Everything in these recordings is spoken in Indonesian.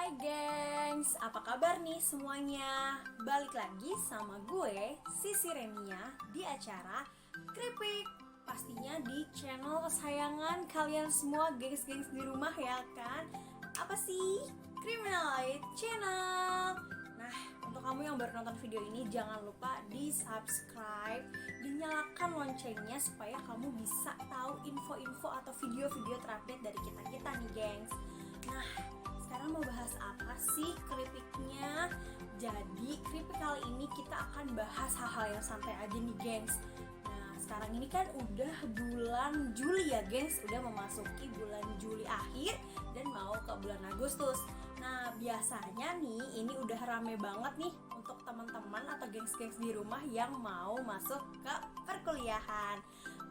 Hai gengs, apa kabar nih semuanya? Balik lagi sama gue, Sisi Renia, di acara Kripik. Pastinya di channel kesayangan kalian semua gengs-gengs di rumah ya kan? Apa sih? Criminalite Channel. Nah, untuk kamu yang baru nonton video ini, jangan lupa di subscribe, dinyalakan loncengnya supaya kamu bisa tahu info-info atau video-video terupdate dari kita-kita nih gengs. Nah, sekarang mau bahas apa sih keripiknya? Jadi keripik kali ini kita akan bahas hal-hal yang santai aja nih gengs. Nah sekarang ini kan udah bulan Juli ya gengs, udah memasuki bulan Juli akhir dan mau ke bulan Agustus. Nah biasanya nih ini udah rame banget nih untuk teman-teman atau gengs-gengs di rumah yang mau masuk ke perkuliahan.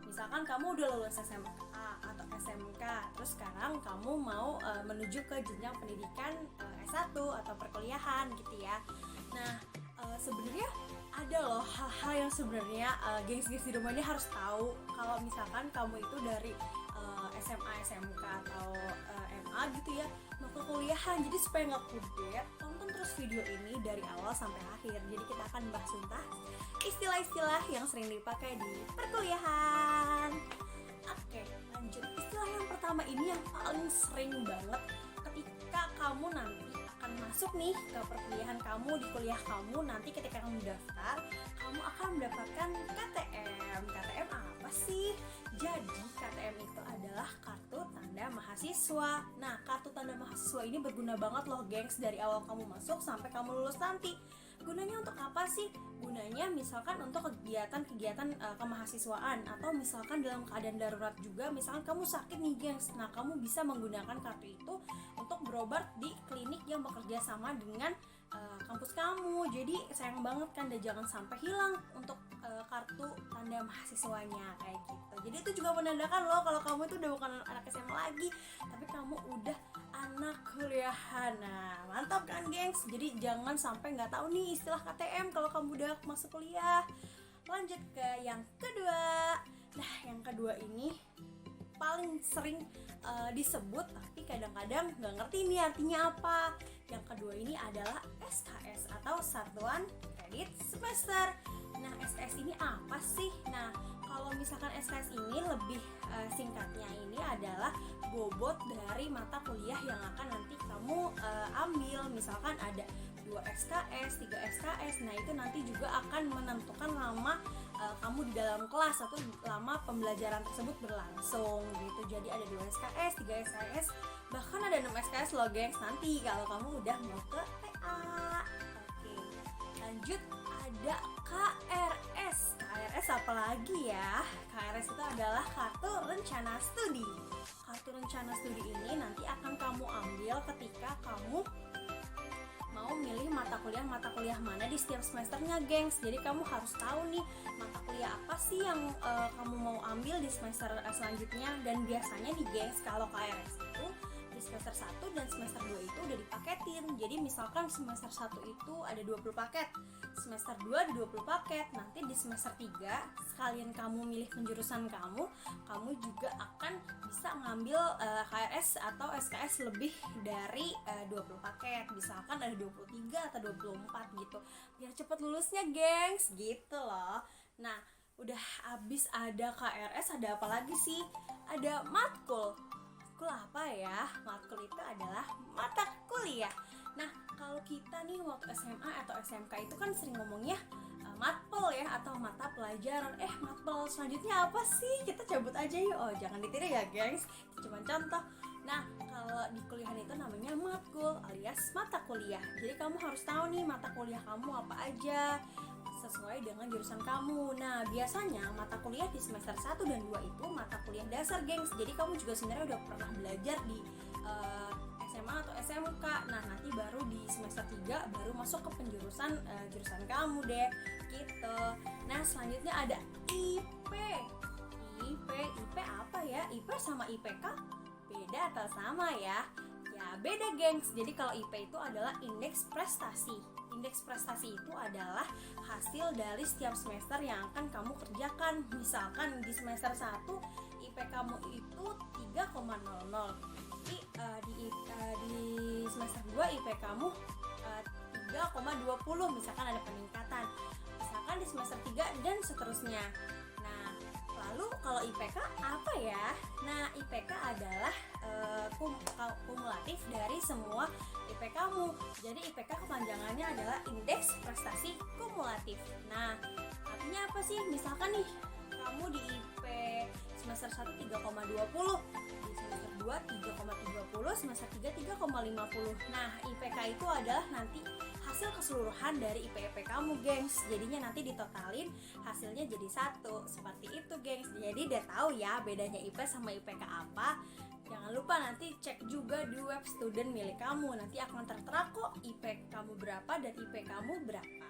Misalkan kamu udah lulus SMA atau SMK, terus sekarang kamu mau menuju ke jenjang pendidikan S1 atau perkuliahan gitu ya. Nah, sebenarnya ada loh hal-hal yang sebenarnya gengs-gengs di rumah ini harus tahu kalau misalkan kamu itu dari SMA, SMK atau MA gitu ya, mau ke kuliahan. Jadi supaya nggak kudet, tonton terus video ini dari awal sampai akhir. Jadi kita akan bahas tuntas istilah-istilah yang sering dipakai di perkuliahan. Oke, lanjut. Istilah yang pertama ini yang paling sering banget ketika kamu nanti akan masuk nih ke perkuliahan kamu, di kuliah kamu. Nanti ketika kamu daftar, kamu akan mendapatkan KTM. KTM apa sih? Jadi KTM itu adalah kartu tanda mahasiswa. Nah, kartu tanda mahasiswa ini berguna banget loh gengs, dari awal kamu masuk sampai kamu lulus nanti. Gunanya untuk apa sih? Gunanya misalkan untuk kegiatan-kegiatan kemahasiswaan, atau misalkan dalam keadaan darurat juga, misalkan kamu sakit nih gengs. Nah, kamu bisa menggunakan kartu itu untuk berobat di klinik yang bekerja sama dengan kampus kamu. Jadi sayang banget kan, dan jangan sampai hilang untuk kartu tanda mahasiswanya kayak gitu. Jadi itu juga menandakan loh kalau kamu itu udah bukan anak SMA lagi, tapi kamu udah anak kuliahan. Nah, mantap kan gengs. Jadi jangan sampai nggak tahu nih istilah KTM kalau kamu udah masuk kuliah. Lanjut ke yang kedua. Nah, yang kedua ini paling sering disebut, tapi kadang-kadang nggak ngerti nih artinya apa. Yang kedua ini adalah SKS atau Satuan Kredit Semester. Nah, SKS ini apa sih? Nah, kalau misalkan SKS ini lebih singkatnya ini adalah bobot dari mata kuliah yang akan nanti kamu ambil. Misalkan ada 2 SKS, 3 SKS. Nah, itu nanti juga akan menentukan lama kamu di dalam kelas atau lama pembelajaran tersebut berlangsung gitu. Jadi ada 2 SKS, 3 SKS, bahkan ada 6 SKS loh gengs nanti kalau kamu udah mau ke TA. Oke, lanjut ada KRS. KRS apa lagi ya? KRS itu adalah kartu rencana studi. Kartu rencana studi ini nanti akan kamu ambil ketika kamu mau milih mata kuliah mana di setiap semesternya gengs. Jadi kamu harus tahu nih mata kuliah apa sih yang kamu mau ambil di semester selanjutnya. Dan biasanya nih gengs, kalau KRS itu di semester 1 dan semester 2 itu udah dipaketin. Jadi misalkan semester 1 itu ada 20 paket, semester 2 ada 20 paket. Nanti di semester 3 sekalian kamu milih penjurusan kamu juga akan bisa ngambil KRS atau SKS lebih dari 20 paket. Misalkan ada 23 atau 24 gitu, biar cepet lulusnya gengs gitu loh. Nah, udah habis ada KRS, ada apa lagi sih? Ada matkul. Matkul apa ya? Matkul itu adalah mata kuliah. Nah, kalau kita nih waktu SMA atau SMK itu kan sering ngomongnya matpel ya, atau mata pelajaran. Matpel selanjutnya apa sih? Kita cabut aja yuk. Oh, jangan ditiru ya gengs, itu cuma contoh. Nah, kalau di kuliahan itu namanya matkul alias mata kuliah. Jadi kamu harus tahu nih mata kuliah kamu apa aja sesuai dengan jurusan kamu. Nah, biasanya mata kuliah di semester 1 dan 2 itu mata kuliah dasar gengs. Jadi kamu juga sebenarnya udah pernah belajar di SMA atau SMK. Nah, nanti baru di semester 3 baru masuk ke penjurusan jurusan kamu deh gitu. Nah, selanjutnya ada IP. IP apa ya? IP sama IPK beda atau sama ya? Ya beda gengs. Jadi kalau IP itu adalah indeks prestasi. Indeks prestasi itu adalah hasil dari setiap semester yang akan kamu kerjakan. Misalkan di semester 1 IP kamu itu 3,00. nanti di semester 2 IP kamu 3,20, misalkan ada peningkatan, misalkan di semester 3 dan seterusnya. Nah, lalu kalau IPK apa ya? Nah, IPK adalah kumulatif dari semua IP kamu. Jadi IPK kepanjangannya adalah Indeks Prestasi Kumulatif. Nah, artinya apa sih? Misalkan nih, kamu di IP semester 1 3,20, di semester 2 3,30, semester 3 3,50. Nah, IPK itu adalah nanti hasil keseluruhan dari IP kamu, gengs. Jadinya nanti ditotalin, hasilnya jadi 1. Seperti itu, gengs. Jadi udah tahu ya bedanya IP sama IPK apa. Jangan lupa nanti cek juga di web student milik kamu. Nanti akan tertera kok IP kamu berapa dan IP kamu berapa.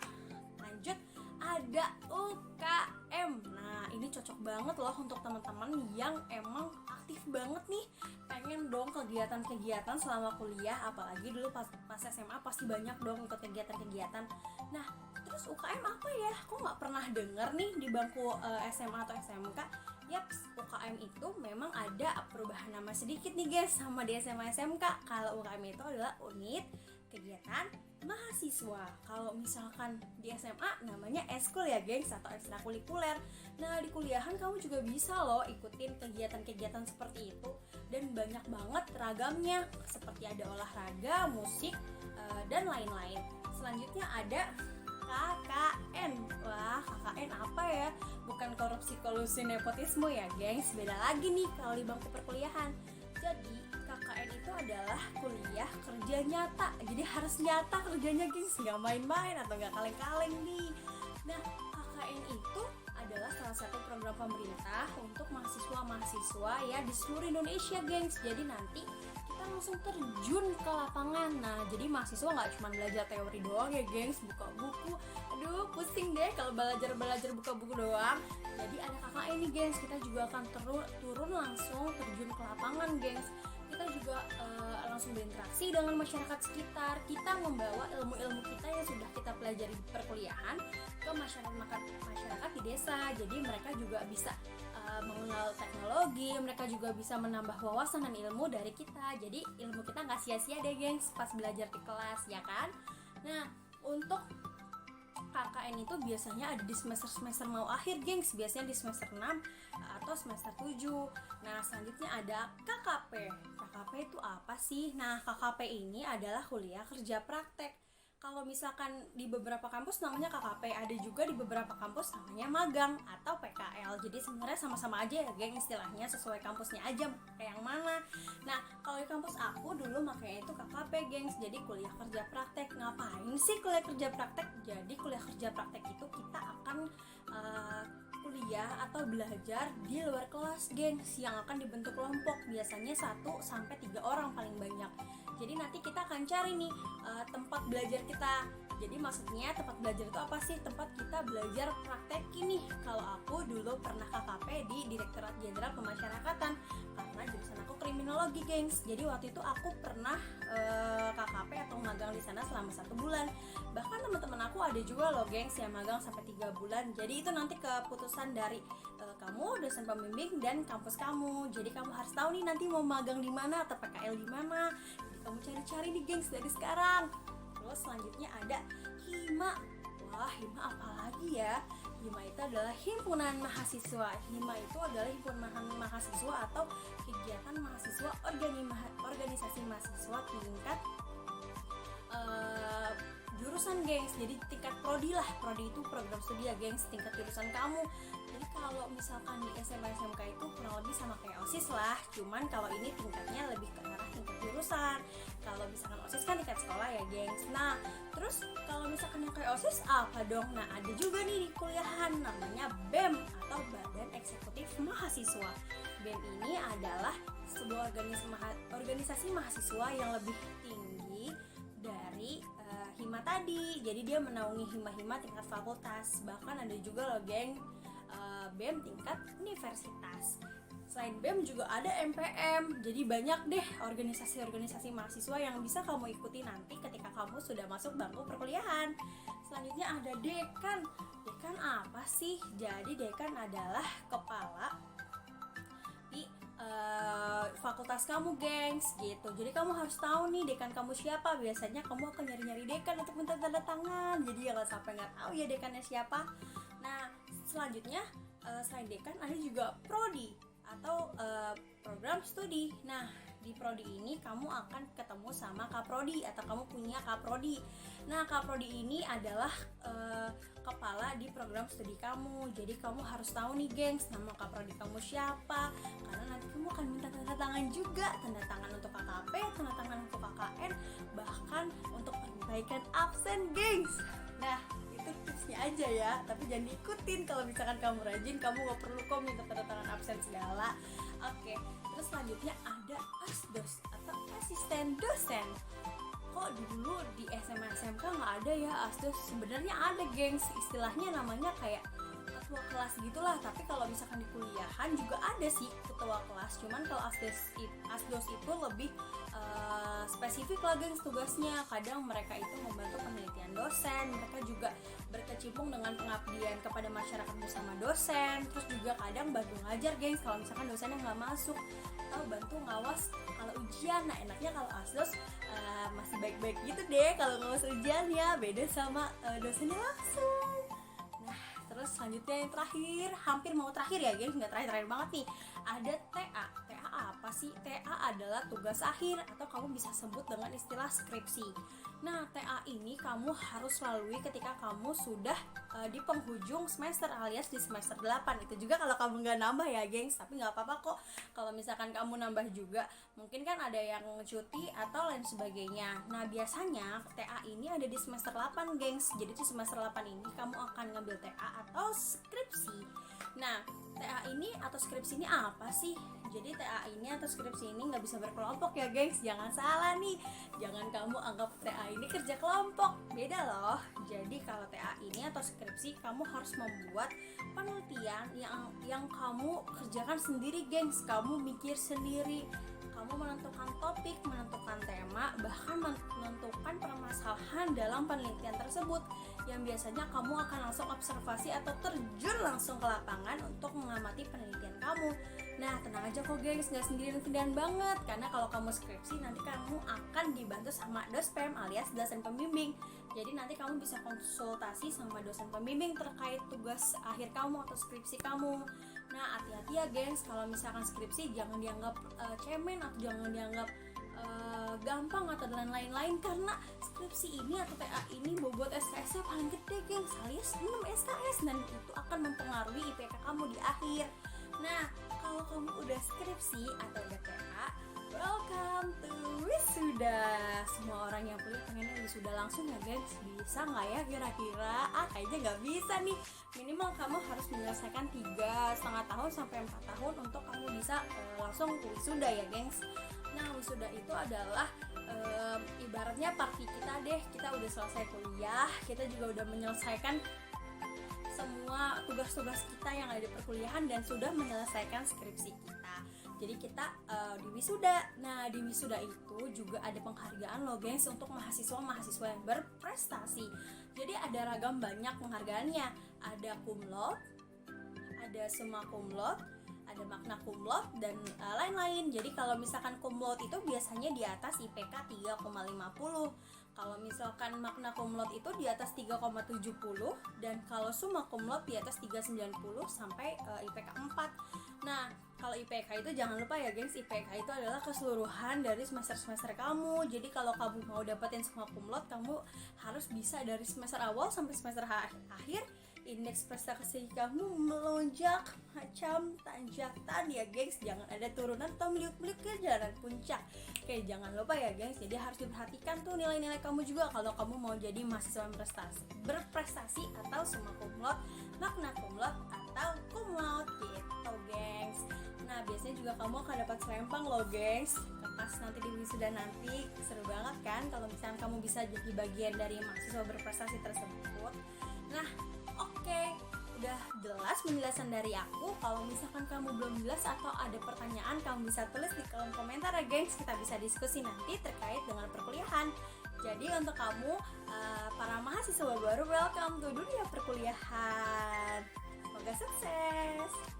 Lanjut, ada UKM. Nah, ini cocok banget loh untuk teman-teman yang emang aktif banget nih, pengen dong kegiatan-kegiatan selama kuliah. Apalagi dulu pas SMA pasti banyak dong ikut kegiatan-kegiatan. Nah, terus UKM apa ya? Kok nggak pernah denger nih di bangku SMA atau SMK? Yaps, UKM itu memang ada perubahan nama sedikit nih guys sama di SMA SMK. Kalau UKM itu adalah unit kegiatan mahasiswa. Kalau misalkan di SMA namanya eskul ya gengs, atau ekstrakurikuler. Nah, di kuliahan kamu juga bisa loh ikutin kegiatan-kegiatan seperti itu, dan banyak banget ragamnya, seperti ada olahraga, musik, dan lain-lain. Selanjutnya ada KKN. Wah, KKN apa ya? Bukan korupsi, kolusi, nepotisme ya gengs. Beda lagi nih kalau di bangku perkuliahan. Jadi KKN itu adalah kuliah kerja nyata. Jadi harus nyata kerjanya gengs, nggak main-main atau nggak kaleng-kaleng nih. Nah, KKN itu adalah salah satu program pemerintah untuk mahasiswa-mahasiswa ya di seluruh Indonesia gengs. Jadi nanti kita langsung terjun ke lapangan. Nah, jadi mahasiswa nggak cuma belajar teori doang ya gengs, buka buku. Aduh, pusing deh kalau belajar buka buku doang. Jadi ada KKN nih gengs, kita juga akan turun langsung terjun ke lapangan gengs. Kita juga langsung berinteraksi dengan masyarakat sekitar. Kita membawa ilmu-ilmu kita yang sudah kita pelajari di perkuliahan ke masyarakat di desa. Jadi mereka juga bisa mengenal teknologi, mereka juga bisa menambah wawasan dan ilmu dari kita. Jadi ilmu kita nggak sia-sia deh gengs pas belajar di kelas, ya kan? Nah, untuk KKN itu biasanya ada di semester mau akhir gengs, biasanya di semester 6 atau semester 7. Nah, selanjutnya ada KKP. KKP itu apa sih? Nah, KKP ini adalah kuliah kerja praktek. Kalau misalkan di beberapa kampus namanya KKP, ada juga di beberapa kampus namanya magang atau PKL. Jadi sebenarnya sama-sama aja ya geng, istilahnya sesuai kampusnya aja kayak yang mana. Nah, kalau di kampus aku dulu makanya itu KKP gengs, jadi kuliah kerja praktek. Ngapain sih kuliah kerja praktek? Jadi kuliah kerja praktek itu kita akan kuliah atau belajar di luar kelas gengs, yang akan dibentuk kelompok, biasanya 1-3 orang paling banyak. Jadi nanti kita akan cari nih tempat belajar kita. Jadi maksudnya tempat belajar itu apa sih? Tempat kita belajar praktek ini. Kalau aku dulu pernah KKP di Direktorat Jenderal Pemasyarakatan karena jurusan aku kriminologi gengs. Jadi waktu itu aku pernah KKP atau magang di sana selama 1 bulan. Bahkan teman-teman aku ada juga loh gengs yang magang sampai 3 bulan. Jadi itu nanti keputusan dari kamu, dosen pembimbing, dan kampus kamu. Jadi kamu harus tahu nih nanti mau magang di mana atau PKL di mana. Jadi kamu cari-cari nih gengs dari sekarang. Terus selanjutnya ada HIMA. Wah, HIMA apa lagi ya? HIMA itu adalah himpunan mahasiswa. HIMA itu adalah himpunan mahasiswa atau kegiatan mahasiswa organisasi mahasiswa tingkat jurusan gengs. Jadi tingkat prodi lah. Prodi itu program studi ya gengs, tingkat jurusan kamu. Jadi kalau misalkan di SMA SMK itu kurang lebih sama kayak OSIS lah, cuman kalau ini tingkatnya lebih ke arah tingkat jurusan. Kalau misalkan OSIS kan tingkat sekolah ya gengs. Nah, terus kalau misalkan yang kayak OSIS apa dong? Nah, ada juga nih di kuliahan namanya BEM atau Badan Eksekutif Mahasiswa. BEM ini adalah sebuah organisasi mahasiswa yang lebih tinggi dari HIMA tadi. Jadi dia menaungi HIMA-HIMA tingkat fakultas. Bahkan ada juga loh geng BEM tingkat universitas. Selain BEM juga ada MPM. Jadi banyak deh organisasi-organisasi mahasiswa yang bisa kamu ikuti nanti ketika kamu sudah masuk bangku perkuliahan. Selanjutnya ada dekan. Dekan apa sih? Jadi dekan adalah kepala di fakultas kelas kamu, gengs, gitu. Jadi kamu harus tahu nih dekan kamu siapa. Biasanya kamu akan nyari-nyari dekan untuk minta tanda tangan. Jadi jangan sampai nggak tahu ya dekannya siapa. Nah, selanjutnya selain dekan ada juga prodi atau program studi. Nah, di prodi ini kamu akan ketemu sama kaprodi atau kamu punya kaprodi. Nah, kaprodi ini adalah kepala di program studi kamu. Jadi kamu harus tahu nih, gengs, nama kaprodi kamu siapa, karena nanti kamu akan minta tanda tangan juga, tanda tangan untuk KKP, tanda tangan untuk KKN, bahkan untuk perbaikan absen, gengs. Nah, itu tipsnya aja ya, tapi jangan diikutin. Kalau misalkan kamu rajin, kamu gak perlu kok minta tanda tangan absen segala. Oke, terus selanjutnya ada asdos atau asisten dosen. Kok dulu di SMA SMK nggak ada ya asdos? Sebenarnya ada, gengs, istilahnya namanya kayak ketua kelas gitulah. Tapi kalau misalkan di kuliahan juga ada sih ketua kelas, cuman kalau asdos itu lebih spesifik lah, gengs, tugasnya. Kadang mereka itu membantu penelitian dosen, mereka juga berkecimpung dengan pengabdian kepada masyarakat bersama dosen, terus juga kadang bantu ngajar, gengs, kalau misalkan dosennya nggak masuk, atau bantu ngawas kalau ujian. Nah, enaknya kalau asdos masih baik-baik gitu deh kalau ngawas ujian ya, beda sama dosennya langsung. Nah, terus selanjutnya yang terakhir, hampir mau terakhir ya, gengs, nggak terakhir banget nih, ada TA. TA apa sih? TA adalah tugas akhir atau kamu bisa sebut dengan istilah skripsi. Nah, TA ini kamu harus lalui ketika kamu sudah di penghujung semester alias di semester 8. Itu juga kalau kamu nggak nambah ya, gengs, tapi nggak apa-apa kok kalau misalkan kamu nambah juga. Mungkin kan ada yang cuti atau lain sebagainya. Nah, biasanya TA ini ada di semester 8, gengs. Jadi di semester 8 ini kamu akan ngambil TA atau skripsi. Nah, TA ini atau skripsi ini apa sih? Jadi TA ini atau skripsi ini nggak bisa berkelompok ya, gengs. Jangan salah nih, jangan kamu anggap TA ini kerja kelompok, beda loh. Jadi kalau TA ini atau skripsi, kamu harus membuat penelitian yang kamu kerjakan sendiri, gengs. Kamu mikir sendiri, kamu menentukan topik, menentukan tema, bahkan menentukan permasalahan dalam penelitian tersebut, yang biasanya kamu akan langsung observasi atau terjun langsung ke lapangan untuk mengamati penelitian kamu. Nah, tenang aja kok, gengs, gak sendirian banget, karena kalau kamu skripsi nanti kamu akan dibantu sama dospem alias dosen pembimbing. Jadi nanti kamu bisa konsultasi sama dosen pembimbing terkait tugas akhir kamu atau skripsi kamu. Nah, hati-hati ya, gengs, kalau misalkan skripsi jangan dianggap cemen atau jangan dianggap gampang atau dan lain-lain, karena skripsi ini atau TA ini bobot SKS-nya paling gede, gengs, alias 6 SKS, dan itu akan mempengaruhi IPK kamu di akhir. Nah, kalau kamu udah skripsi atau udah TA, welcome to wisuda. Semua orang yang kuliah pengennya wisuda langsung ya, gengs. Bisa nggak ya kira-kira? Kayaknya nggak bisa nih. Minimal kamu harus menyelesaikan 3,5 tahun sampai 4 tahun untuk kamu bisa langsung wisuda ya, gengs. Nah, wisuda itu adalah ibaratnya party kita deh. Kita udah selesai kuliah, kita juga udah menyelesaikan semua tugas-tugas kita yang ada di perkuliahan dan sudah menyelesaikan skripsi kita. Jadi kita di wisuda. Nah, di wisuda itu juga ada penghargaan loh, gengs, untuk mahasiswa-mahasiswa yang berprestasi. Jadi ada ragam banyak penghargaannya. Ada cum laude, ada summa cum laude, ada magna cum laude, dan lain-lain. Jadi kalau misalkan cum laude itu biasanya di atas IPK 3,50. Kalau misalkan magna cum laude itu di atas 3,70, dan kalau summa cum laude di atas 3,90 sampai IPK 4. Nah, kalau IPK itu jangan lupa ya, gengs, IPK itu adalah keseluruhan dari semester-semester kamu. Jadi kalau kamu mau dapetin summa cum laude, kamu harus bisa dari semester awal sampai semester akhir indeks prestasi kamu melonjak macam tanjakan ya, gengs. Jangan ada turunan atau meliuk-meliuk ke jalan puncak. Oke, jangan lupa ya, gengs. Jadi harus diperhatikan tuh nilai-nilai kamu juga kalau kamu mau jadi mahasiswa berprestasi atau summa cum laude, magna cum laude, atau cum laude gitu, gengs. Nah, biasanya juga kamu akan dapat selempang loh, gengs. Pas nanti di wisuda nanti, seru banget kan kalau misalnya kamu bisa jadi bagian dari mahasiswa berprestasi tersebut. Nah, oke, udah jelas penjelasan dari aku. Kalau misalkan kamu belum jelas atau ada pertanyaan, kamu bisa tulis di kolom komentar ya, gengs. Kita bisa diskusi nanti terkait dengan perkuliahan. Jadi untuk kamu para mahasiswa baru, welcome to dunia perkuliahan. Semoga sukses.